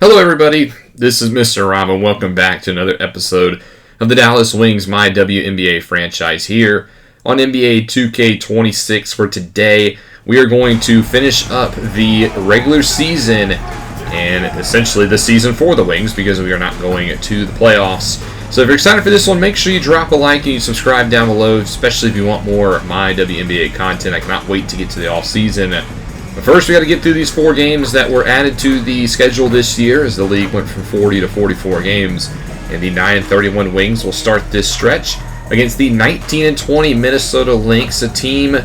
Hello everybody, this is Mr. Rob and welcome back to another episode of the Dallas Wings, my WNBA franchise here on NBA 2K26. For today, we are going to finish up the regular season and essentially the season for the Wings because we are not going to the playoffs. So if you're excited for this one, make sure you drop a like and you subscribe down below, especially if you want more my WNBA content. I cannot wait to get to the off season. But first, we got to get through these 4 games that were added to the schedule this year as the league went from 40 to 44 games. And the 9-31 Wings will start this stretch against the 19-20 Minnesota Lynx, a team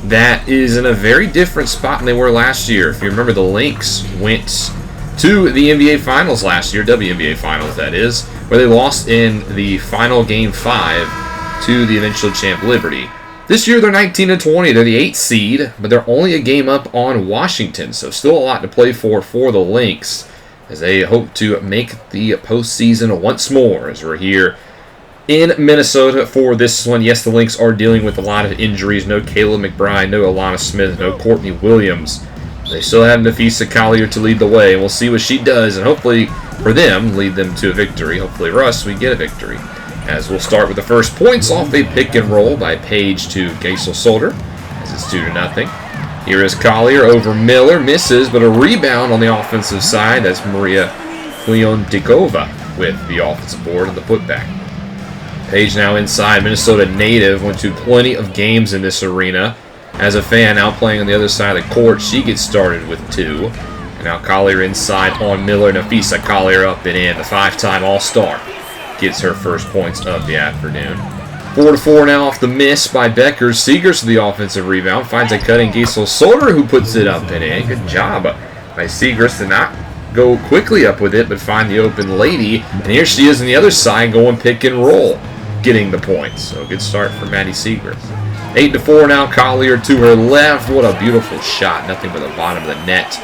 that is in a very different spot than they were last year. If you remember, the Lynx went to the NBA Finals last year, WNBA Finals that is, where they lost in the final Game 5 to the eventual champ Liberty. This year they're 19-20. They're the 8th seed, but they're only a game up on Washington, so still a lot to play for the Lynx as they hope to make the postseason once more as we're here in Minnesota for this one. Yes, the Lynx are dealing with a lot of injuries. No Kayla McBride, no Alana Smith, no Courtney Williams. They still have Napheesa Collier to lead the way, and we'll see what she does, and hopefully for them, lead them to a victory. Hopefully for us, we get a victory. As we'll start with the first points off a pick and roll by Paige to Gaisel-Solder, as it's 2-0. Here is Collier over Miller, misses, but a rebound on the offensive side. That's Maria Kliontikova with the offensive board and the putback. Paige now inside. Minnesota native, went to plenty of games in this arena. As a fan, now playing on the other side of the court, she gets started with 2. And now Collier inside on Miller. Napheesa Collier up and in, the 5-time All-Star. Gets her first points of the afternoon. 4-4 now off the miss by Bueckers. Seegers to the offensive rebound. Finds a cutting Gaisel-Solder who puts it up and in. Good job by Seegers to not go quickly up with it, but find the open lady. And here she is on the other side going pick and roll, getting the points. So good start for Maddie Seegers. 8-4 now. Collier to her left. What a beautiful shot. Nothing but the bottom of the net.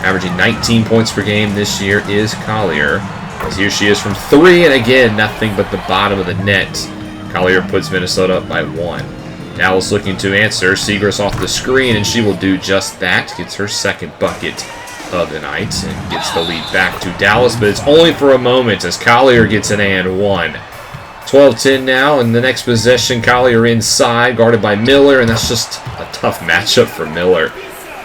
Averaging 19 points per game this year is Collier. As here she is from 3, and again, nothing but the bottom of the net. Collier puts Minnesota up by 1. Dallas looking to answer. Seegers off the screen, and she will do just that. Gets her second bucket of the night, and gets the lead back to Dallas, but it's only for a moment as Collier gets an and 1. 12-10 now, and the next possession, Collier inside, guarded by Miller, and that's just a tough matchup for Miller.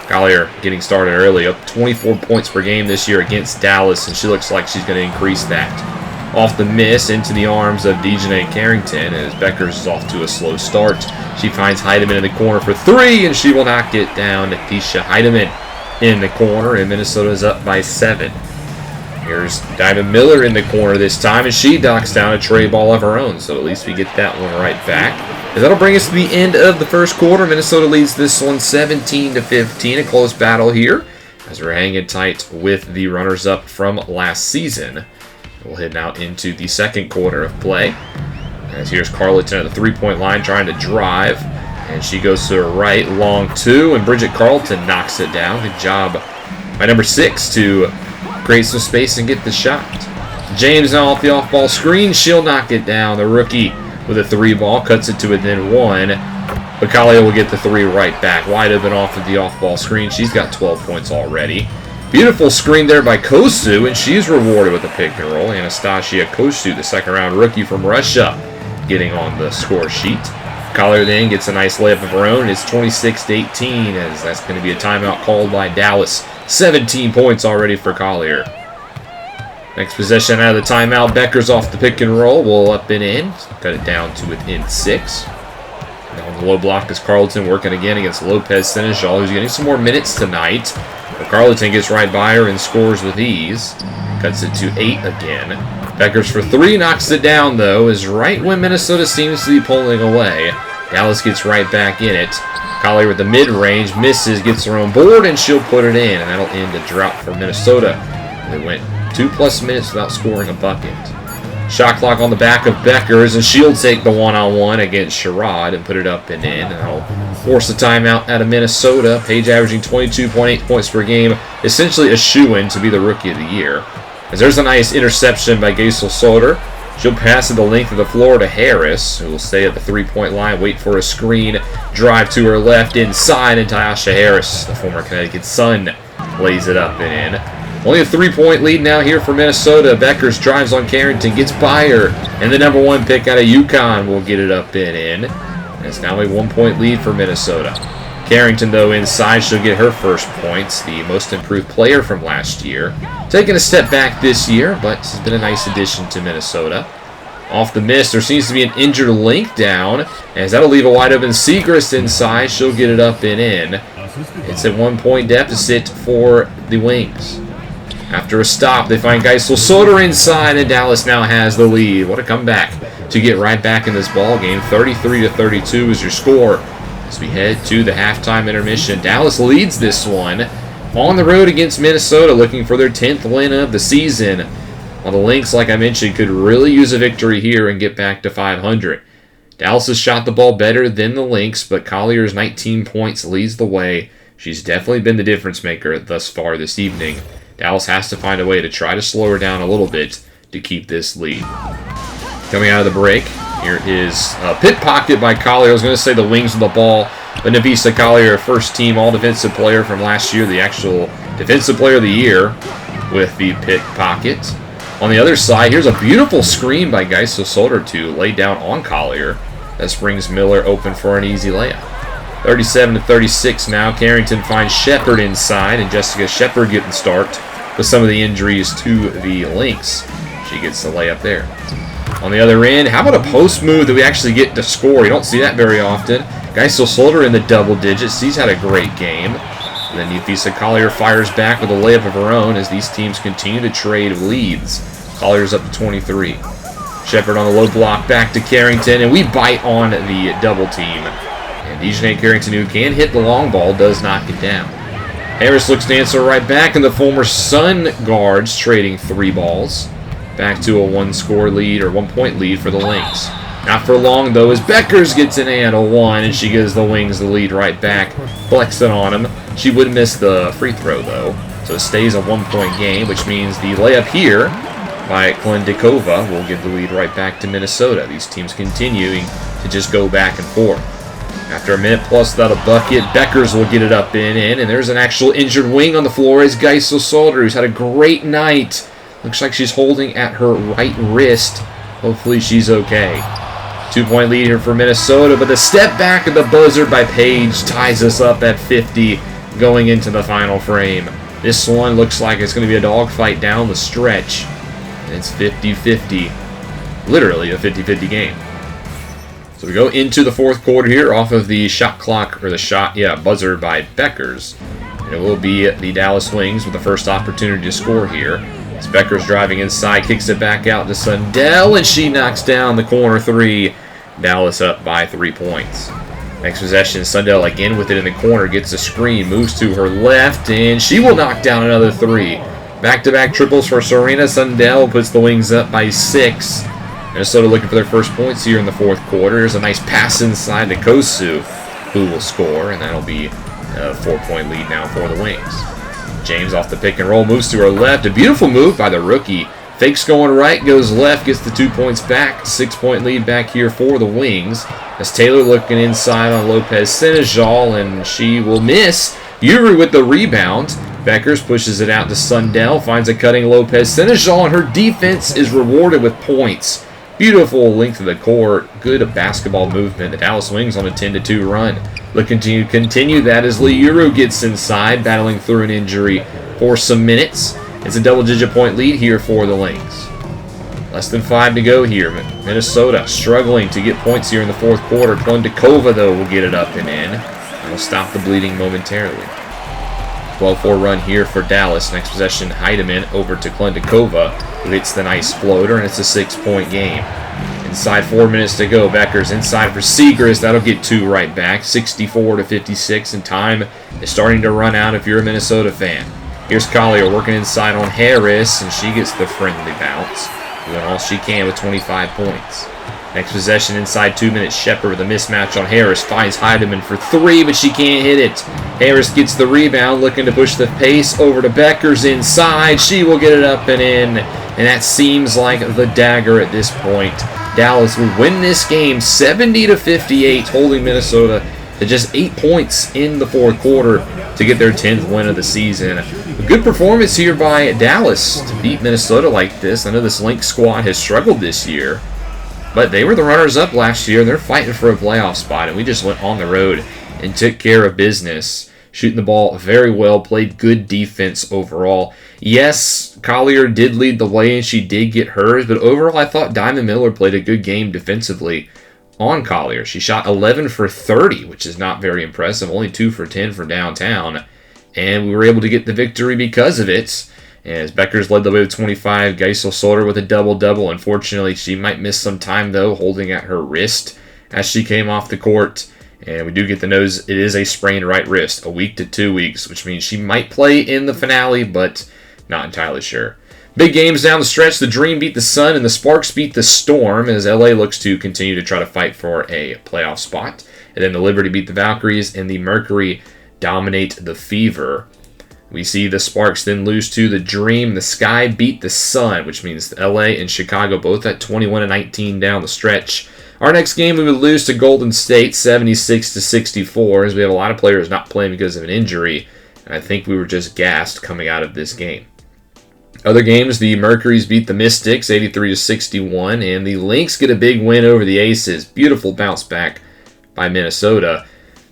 Collier getting started early, up 24 points per game this year against Dallas, and she looks like she's going to increase that. Off the miss, into the arms of Dejanay Carrington, as Bueckers is off to a slow start. She finds Heidemann in the corner for 3, and she will knock it down. Natisha Heidemann in the corner, and Minnesota is up by 7. Here's Diamond Miller in the corner this time, and she knocks down a tray ball of her own, so at least we get that one right back. And that'll bring us to the end of the first quarter. Minnesota leads this one 17-15. A close battle here as we're hanging tight with the runners-up from last season. We'll head now into the second quarter of play. As here's Carleton at the 3-point line trying to drive. And she goes to her right, long 2, and Bridget Carleton knocks it down. Good job by number 6 to create some space and get the shot. James now off the off-ball screen. She'll knock it down. The rookie with a 3 ball, cuts it to within 1. But Collier will get the 3 right back. Wide open off of the off-ball screen. She's got 12 points already. Beautiful screen there by Kosu, and she's rewarded with a pick and roll. Anastasia Kosu, the second-round rookie from Russia, getting on the score sheet. Collier then gets a nice layup of her own. It's 26-18, as that's going to be a timeout called by Dallas. 17 points already for Collier. Next possession out of the timeout. Bueckers off the pick and roll. Will up and in. Cut it down to within 6. Now on the low block is Carleton working again against Lopez Seneschal, who's getting some more minutes tonight. But Carleton gets right by her and scores with ease. Cuts it to 8 again. Bueckers for 3, knocks it down though, is right when Minnesota seems to be pulling away. Dallas gets right back in it. Collier with the mid-range, misses, gets her own board, and she'll put it in. And that'll end the drought for Minnesota. They went 2+ minutes without scoring a bucket. Shot clock on the back of Bueckers, and she'll take the one-on-one against Sherrod and put it up and in. And that'll force a timeout out of Minnesota. Paige averaging 22.8 points per game, essentially a shoo-in to be the Rookie of the Year. As there's a nice interception by Gaisel-Solder. She'll pass it the length of the floor to Harris, who will stay at the 3-point line, wait for a screen, drive to her left inside, and Tyasha Harris, the former Connecticut Sun, lays it up and in. Only a 3-point lead now here for Minnesota. Bueckers drives on Carrington, gets by her, and the #1 pick out of UConn will get it up and in. And it's now a 1-point lead for Minnesota. Carrington, though, inside, she'll get her first points, the most improved player from last year. Taking a step back this year, but has been a nice addition to Minnesota. Off the miss, there seems to be an injured link down, as that'll leave a wide open Segrist inside. She'll get it up and in. It's a 1-point deficit for the Wings. After a stop, they find Geisel-Soder inside, and Dallas now has the lead. What a comeback to get right back in this ball game. 33-32 is your score as we head to the halftime intermission. Dallas leads this one on the road against Minnesota, looking for their 10th win of the season. While the Lynx, like I mentioned, could really use a victory here and get back to 500. Dallas has shot the ball better than the Lynx, but Collier's 19 points leads the way. She's definitely been the difference maker thus far this evening. Dallas has to find a way to try to slow her down a little bit to keep this lead. Coming out of the break, here is a pit pocket by Collier. I was going to say the Wings with the ball, but Navisa Collier, first team all-defensive player from last year, the actual defensive player of the year with the pit pocket. On the other side, here's a beautiful screen by Geisel-Soder to lay down on Collier. That springs Miller open for an easy layup. 37-36 now. Carrington finds Shepard inside, and Jessica Shepard getting the start with some of the injuries to the Lynx. She gets the layup there. On the other end, how about a post move that we actually get to score? You don't see that very often. Geisel-Soder in the double digits. He's had a great game. And then Nafisa Collier fires back with a layup of her own as these teams continue to trade leads. Collier's up to 23. Shepard on the low block, back to Carrington, and we bite on the double team. And Dejanay Carrington, who can hit the long ball, does knock it down. Harris looks to answer right back, and the former Sun guards trading 3 balls. Back to a 1-score lead, or 1-point lead for the Lynx. Not for long, though, as Bueckers gets an and a 1, and she gives the Wings the lead right back, flexing on him. She would miss the free throw, though, so it stays a 1-point game, which means the layup here by Klendikova will give the lead right back to Minnesota. These teams continuing to just go back and forth. After a minute plus without a bucket, Bueckers will get it up and in, and there's an actual injured Wing on the floor as Geisel-Soder, who's had a great night. Looks like she's holding at her right wrist. Hopefully she's okay. 2-point lead here for Minnesota, but the step back of the buzzer by Paige ties us up at 50 going into the final frame. This one looks like it's going to be a dogfight down the stretch. And it's 50-50. Literally a 50-50 game. So we go into the fourth quarter here off of the shot clock, or the buzzer by Bueckers. And it will be the Dallas Wings with the first opportunity to score here. As Bueckers driving inside, kicks it back out to Sundell, and she knocks down the corner 3. Dallas up by 3 points. Next possession, Sundell again with it in the corner, gets a screen, moves to her left, and she will knock down another 3. Back-to-back triples for Serena Sundell, puts the Wings up by 6. Minnesota looking for their first points here in the fourth quarter. There's a nice pass inside to Kosu, who will score, and that'll be a 4-point lead now for the Wings. James off the pick and roll, moves to her left. A beautiful move by the rookie. Fakes going right, goes left, gets the 2 points back. 6-point lead back here for the Wings. As Taylor looking inside on Lopez Senegal, and she will miss. Uri with the rebound. Bueckers pushes it out to Sundell, finds a cutting Lopez Senegal, and her defense is rewarded with points. Beautiful length of the court, good basketball movement. The Dallas Wings on a 10-2 run. Looking to continue that as Lee Uru gets inside, battling through an injury for some minutes. It's a double-digit point lead here for the Lynx. Less than 5 to go here. Minnesota struggling to get points here in the fourth quarter. Klendikova, though, will get it up and in. That'll stop the bleeding momentarily. 12-4 run here for Dallas. Next possession, Heidemann over to Klendikova, who hits the nice floater, and it's a 6-point game. Inside 4 minutes to go. Bueckers inside for Segrist. That'll get 2 right back. 64-56, and time is starting to run out if you're a Minnesota fan. Here's Collier working inside on Harris, and she gets the friendly bounce, doing all she can with 25 points. Next possession inside 2 minutes. Shepard with a mismatch on Harris. Finds Heidemann for 3, but she can't hit it. Harris gets the rebound, looking to push the pace over to Bueckers inside. She will get it up and in, and that seems like the dagger at this point. Dallas will win this game 70-58, holding Minnesota to just 8 points in the fourth quarter to get their 10th win of the season. A good performance here by Dallas to beat Minnesota like this. I know this Lynx squad has struggled this year, but they were the runners-up last year, and they're fighting for a playoff spot, and we just went on the road and took care of business. Shooting the ball very well, played good defense overall. Yes, Collier did lead the way, and she did get hers, but overall I thought Diamond Miller played a good game defensively on Collier. She shot 11 for 30, which is not very impressive, only 2 for 10 from downtown, and we were able to get the victory because of it. As Bueckers led the way with 25, Geisel Solder with a double-double. Unfortunately, she might miss some time, though, holding at her wrist as she came off the court. And we do get the nose. It is a sprained right wrist, a week to 2 weeks, which means she might play in the finale, but not entirely sure. Big games down the stretch. The Dream beat the Sun, and the Sparks beat the Storm, as LA looks to continue to try to fight for a playoff spot. And then the Liberty beat the Valkyries, and the Mercury dominate the Fever. We see the Sparks then lose to the Dream. The Sky beat the Sun, which means LA and Chicago both at 21-19 down the stretch. Our next game, we would lose to Golden State 76-64, as we have a lot of players not playing because of an injury. And I think we were just gassed coming out of this game. Other games, the Mercuries beat the Mystics 83-61, and the Lynx get a big win over the Aces. Beautiful bounce back by Minnesota.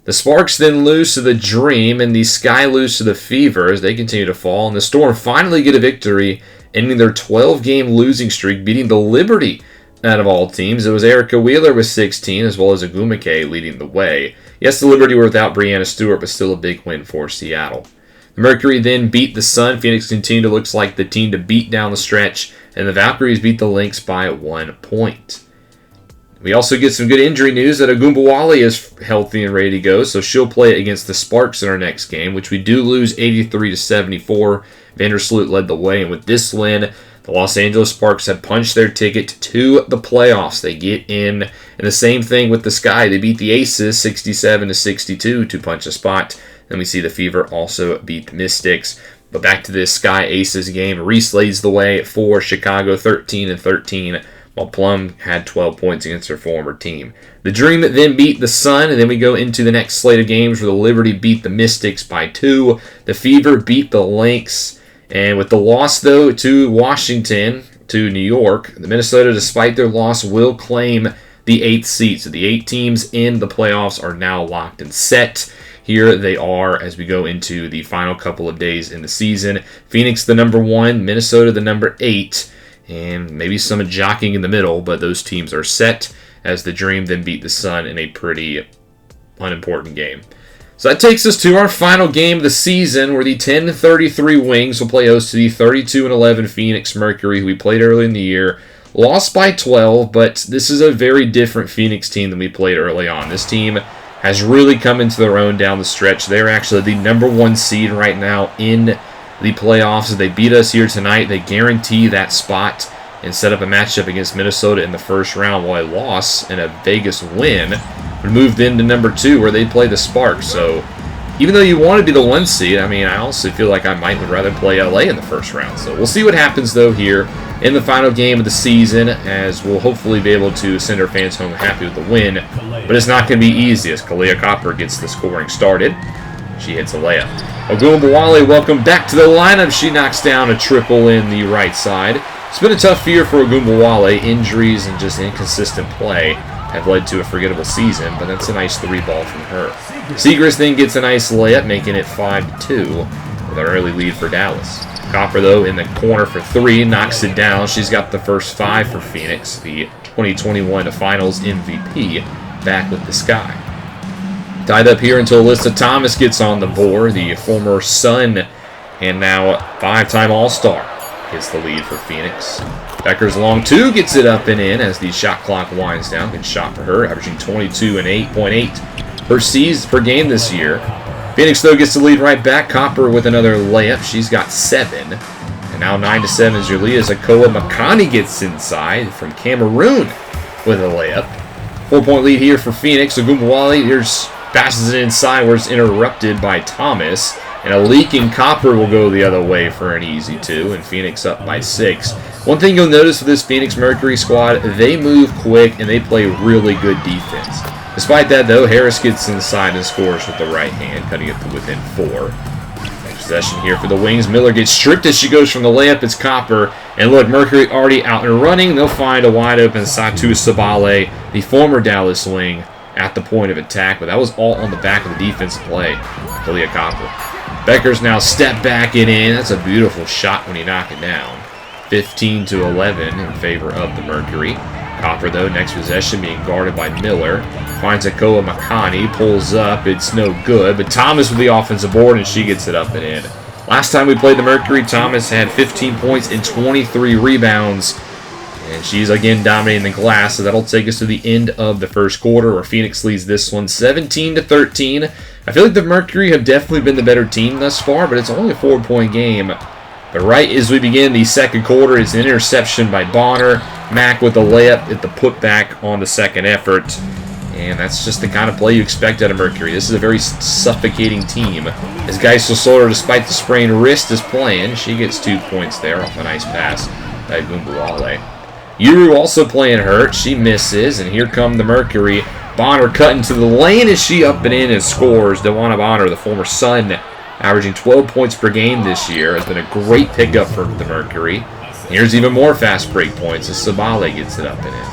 The Sparks then lose to the Dream, and the Sky lose to the Fever as they continue to fall. And the Storm finally get a victory, ending their 12-game losing streak, beating the Liberty out of all teams. It was Erica Wheeler with 16, as well as Agumake leading the way. Yes, the Liberty were without Breanna Stewart, but still a big win for Seattle. The Mercury then beat the Sun. Phoenix continued to look like the team to beat down the stretch, and the Valkyries beat the Lynx by 1 point. We also get some good injury news that Agumbawale is healthy and ready to go, so she'll play against the Sparks in our next game, which we do lose 83-74. Vandersloot led the way, and with this win, the Los Angeles Sparks have punched their ticket to the playoffs. They get in, and the same thing with the Sky. They beat the Aces 67-62 to punch a spot. Then we see the Fever also beat the Mystics. But back to this Sky Aces game. Reese leads the way for Chicago 13-13, while Plum had 12 points against her former team. The Dream then beat the Sun, and then we go into the next slate of games where the Liberty beat the Mystics by 2. The Fever beat the Lynx. And with the loss, though, to Washington, to New York, the Minnesota, despite their loss, will claim the 8th seed. So the 8 teams in the playoffs are now locked and set. Here they are as we go into the final couple of days in the season. Phoenix the number 1, Minnesota the number 8, and maybe some jockeying in the middle, but those teams are set as the Dream then beat the Sun in a pretty unimportant game. So that takes us to our final game of the season, where the 10-33 Wings will play host to the 32-11 Phoenix Mercury, who we played early in the year. Lost by 12, but this is a very different Phoenix team than we played early on. This team has really come into their own down the stretch. They're actually the number 1 seed right now in the playoffs. If they beat us here tonight, they guarantee that spot and set up a matchup against Minnesota in the first round, while a loss and a Vegas win would move them to number 2, where they'd play the Sparks. So even though you want to be the 1 seed, I also feel like I would rather play LA in the first round. So we'll see what happens, though, here in the final game of the season, as we'll hopefully be able to send our fans home happy with the win. But it's not going to be easy as Kalia Copper gets the scoring started. She hits a layup. Ogunbowale, welcome back to the lineup. She knocks down a triple in the right side. It's been a tough year for Ogunbowale. Injuries and just inconsistent play have led to a forgettable season, but that's a nice 3-ball from her. Segrist then gets a nice layup, making it 5-2 with an early lead for Dallas. Copper, though, in the corner for 3, knocks it down. She's got the first 5 for Phoenix, the 2021 Finals MVP, back with the Sky. Tied up here until Alyssa Thomas gets on the board, the former Sun and now 5-time All-Star, gets the lead for Phoenix. Bueckers long 2 gets it up and in as the shot clock winds down. Good shot for her, averaging 22 and 8.8 per game this year. Phoenix, though, gets the lead right back. Copper with another layup. She's got 7. And now 9-7 as Julia Zakoa Makani gets inside from Cameroon with a layup. 4-point lead here for Phoenix. Ogunbowale passes it inside where it's interrupted by Thomas. And a leaking Copper will go the other way for an easy 2. And Phoenix up by 6. One thing you'll notice with this Phoenix Mercury squad, they move quick and they play really good defense. Despite that, though, Harris gets inside and scores with the right hand, cutting it to within 4. Possession here for the Wings. Miller gets stripped as she goes from the layup. It's Copper. And look, Mercury already out and running. They'll find a wide open Satu Sabale, the former Dallas Wing, at the point of attack. But that was all on the back of the defensive play. Kalia Copper. Bueckers now step back and in. That's a beautiful shot when you knock it down. 15-11 in favor of the Mercury. Copper, though, next possession being guarded by Miller. Finds Akoa Makani, pulls up. It's no good, but Thomas with the offensive board, and she gets it up and in. Last time we played the Mercury, Thomas had 15 points and 23 rebounds. And she's again dominating the glass, so that'll take us to the end of the first quarter, where Phoenix leads this one 17-13. I feel like the Mercury have definitely been the better team thus far, but it's only a 4-point game. But right as we begin the second quarter, it's an interception by Bonner. Mack with a layup at the putback on the second effort. And that's just the kind of play you expect out of Mercury. This is a very suffocating team. As Geisel-Soler, despite the sprained wrist, is playing. She gets 2 points there off a nice pass by Gumbuale. Yuru also playing hurt. She misses, and here come the Mercury. Bonner cutting to the lane as she up and in and scores. Dewana Bonner, the former Sun, averaging 12 points per game this year, has been a great pickup for the Mercury. Here's even more fast break points as Sabale gets it up and in.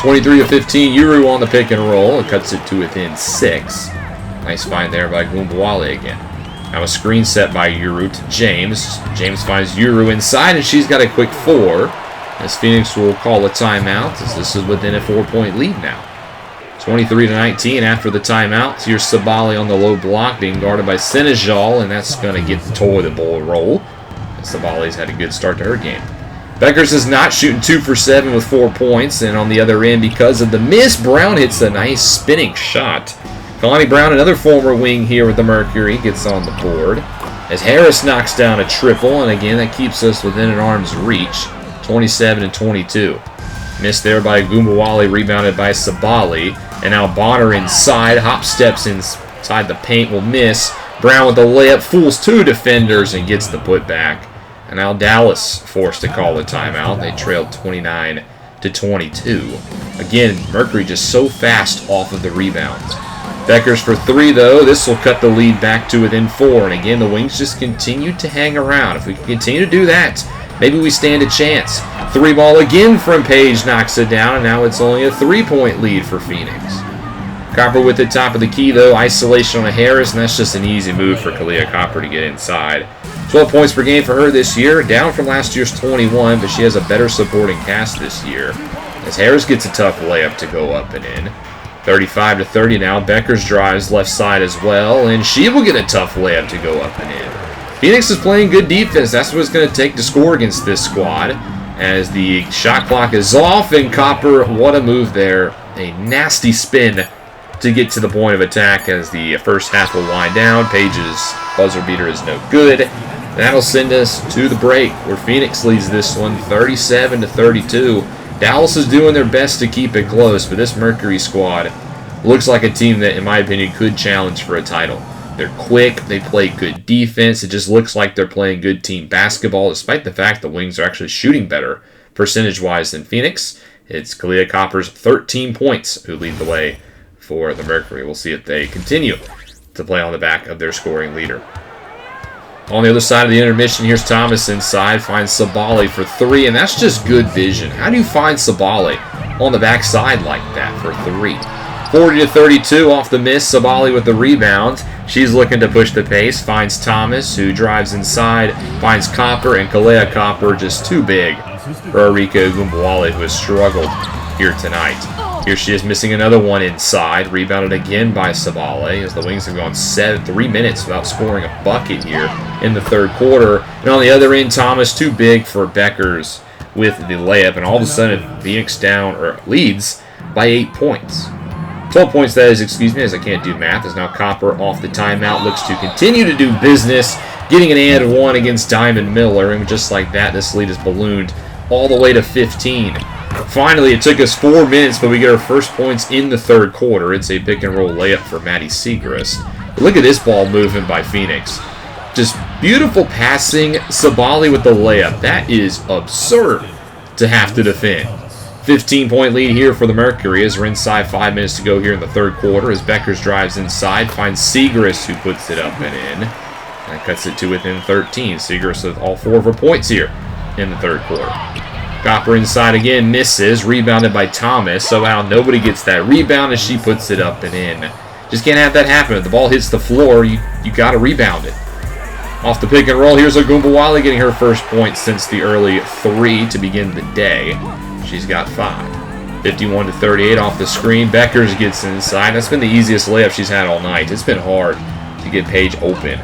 23-15, Yuru on the pick and roll. It cuts it to within 6. Nice find there by Gumbuale again. Now a screen set by Yuru to James. James finds Yuru inside, and she's got a quick 4. As Phoenix will call a timeout, as this is within a 4-point lead now. 23-19 after the timeout. Here's Sabale on the low block, being guarded by Senegal, and that's going to get the toilet bowl roll. Sabale's had a good start to her game. Bueckers is not shooting 2 for 7 with 4 points, and on the other end, because of the miss, Brown hits a nice spinning shot. Kalani Brown, another former Wing here with the Mercury, gets on the board. As Harris knocks down a triple, and again, that keeps us within an arm's reach. 27-22. Missed there by Gumbuale, rebounded by Sabale. And now Bonner inside, hop steps inside the paint, will miss. Brown with the layup, fools 2 defenders, and gets the putback. And now Dallas forced to call a timeout. They trailed 29-22. Again, Mercury just so fast off of the rebounds. Bueckers for 3, though. This will cut the lead back to within 4. And again, the Wings just continue to hang around. If we can continue to do that, maybe we stand a chance. 3 ball again from Paige, knocks it down, and now it's only a 3-point lead for Phoenix. Copper with the top of the key, though. Isolation on a Harris, and that's just an easy move for Kalia Copper to get inside. 12 points per game for her this year, down from last year's 21, but she has a better supporting cast this year. As Harris gets a tough layup to go up and in. 35-30 now. Bueckers drives left side as well, and she will get a tough layup to go up and in. Phoenix is playing good defense. That's what it's going to take to score against this squad. As the shot clock is off, and Copper, what a move there. A nasty spin to get to the point of attack as the first half will wind down. Paige's buzzer beater is no good. That'll send us to the break, where Phoenix leads this one 37-32. Dallas is doing their best to keep it close, but this Mercury squad looks like a team that, in my opinion, could challenge for a title. They're quick, they play good defense, it just looks like they're playing good team basketball, despite the fact the Wings are actually shooting better percentage-wise than Phoenix. It's Kalia Copper's 13 points who lead the way for the Mercury. We'll see if they continue to play on the back of their scoring leader. On the other side of the intermission, here's Thomas inside, finds Sabale for 3, and that's just good vision. How do you find Sabale on the backside like that for 3? 40-32 off the miss. Sabale with the rebound. She's looking to push the pace. Finds Thomas, who drives inside. Finds Copper, and Kalea Copper just too big for Arika Gumbuale, who has struggled here tonight. Here she is missing another one inside. Rebounded again by Sabale, as the Wings have gone 3 minutes without scoring a bucket here in the third quarter. And on the other end, Thomas too big for Bueckers with the layup. And all of a sudden, Phoenix leads by 8 points. 12 points, that is, as I can't do math, as now Copper off the timeout looks to continue to do business, getting an and 1 against Diamond Miller, and just like that, this lead is ballooned all the way to 15. Finally, it took us 4 minutes, but we get our first points in the third quarter. It's a pick-and-roll layup for Maddie Segrist. Look at this ball moving by Phoenix. Just beautiful passing. Sabale with the layup. That is absurd to have to defend. 15-point lead here for the Mercury as we're inside 5 minutes to go here in the third quarter as Bueckers drives inside, finds Segrist who puts it up and in. That cuts it to within 13. Segrist with all 4 of her points here in the third quarter. Copper inside again, misses, rebounded by Thomas. Somehow nobody gets that rebound as she puts it up and in. Just can't have that happen. If the ball hits the floor, you got to rebound it. Off the pick and roll, here's Ogunbowale getting her first point since the early 3 to begin the day. She's got 5. 51-38 off the screen. Bueckers gets inside. That's been the easiest layup she's had all night. It's been hard to get Paige open.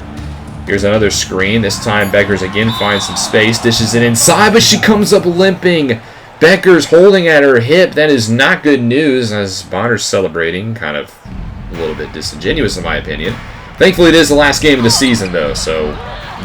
Here's another screen. This time Bueckers again finds some space. Dishes it inside, but she comes up limping. Bueckers holding at her hip. That is not good news as Bonner's celebrating. Kind of a little bit disingenuous in my opinion. Thankfully it is the last game of the season though, so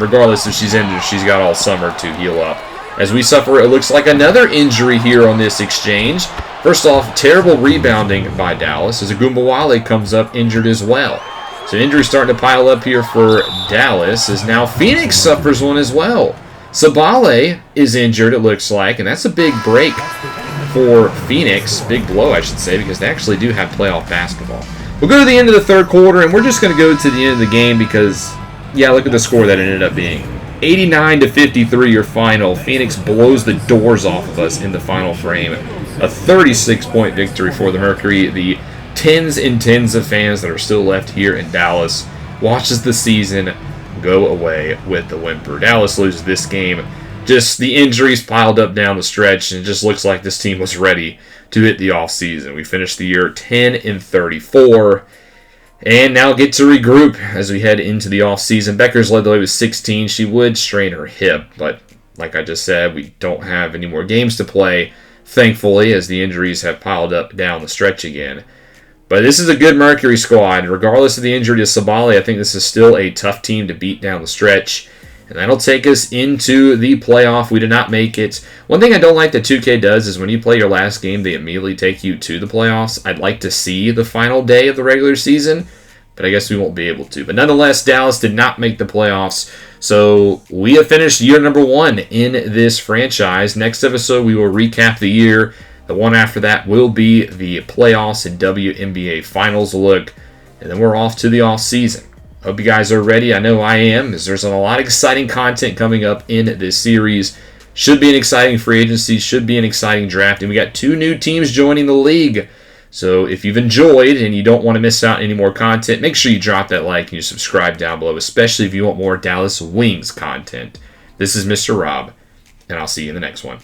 regardless if she's injured, she's got all summer to heal up. As we suffer, it looks like another injury here on this exchange. First off, terrible rebounding by Dallas as Ogunbowale comes up injured as well. So injuries starting to pile up here for Dallas as now Phoenix suffers one as well. Sabale is injured, it looks like, and that's a big break for Phoenix. Big blow, I should say, because they actually do have playoff basketball. We'll go to the end of the third quarter, and we're just going to go to the end of the game because, yeah, look at the score that it ended up being. 89-53 your final. Phoenix blows the doors off of us in the final frame. A 36-point victory for the Mercury. The tens and tens of fans that are still left here in Dallas watches the season go away with the whimper. Dallas loses this game. Just the injuries piled up down the stretch, and it just looks like this team was ready to hit the offseason. We finished the year 10-34. And now get to regroup as we head into the offseason. Bueckers led the way with 16. She would strain her hip, but like I just said, we don't have any more games to play, thankfully, as the injuries have piled up down the stretch again. But this is a good Mercury squad. Regardless of the injury to Sabale, I think this is still a tough team to beat down the stretch. And that'll take us into the playoff. We did not make it. One thing I don't like that 2K does is when you play your last game, they immediately take you to the playoffs. I'd like to see the final day of the regular season, but I guess we won't be able to. But nonetheless, Dallas did not make the playoffs. So we have finished year number 1 in this franchise. Next episode, we will recap the year. The one after that will be the playoffs and WNBA finals look. And then we're off to the off season. Hope you guys are ready. I know I am, as there's a lot of exciting content coming up in this series. Should be an exciting free agency, should be an exciting draft, and we got 2 new teams joining the league. So if you've enjoyed and you don't want to miss out on any more content, make sure you drop that like and you subscribe down below, especially if you want more Dallas Wings content. This is Mr. Rob, and I'll see you in the next one.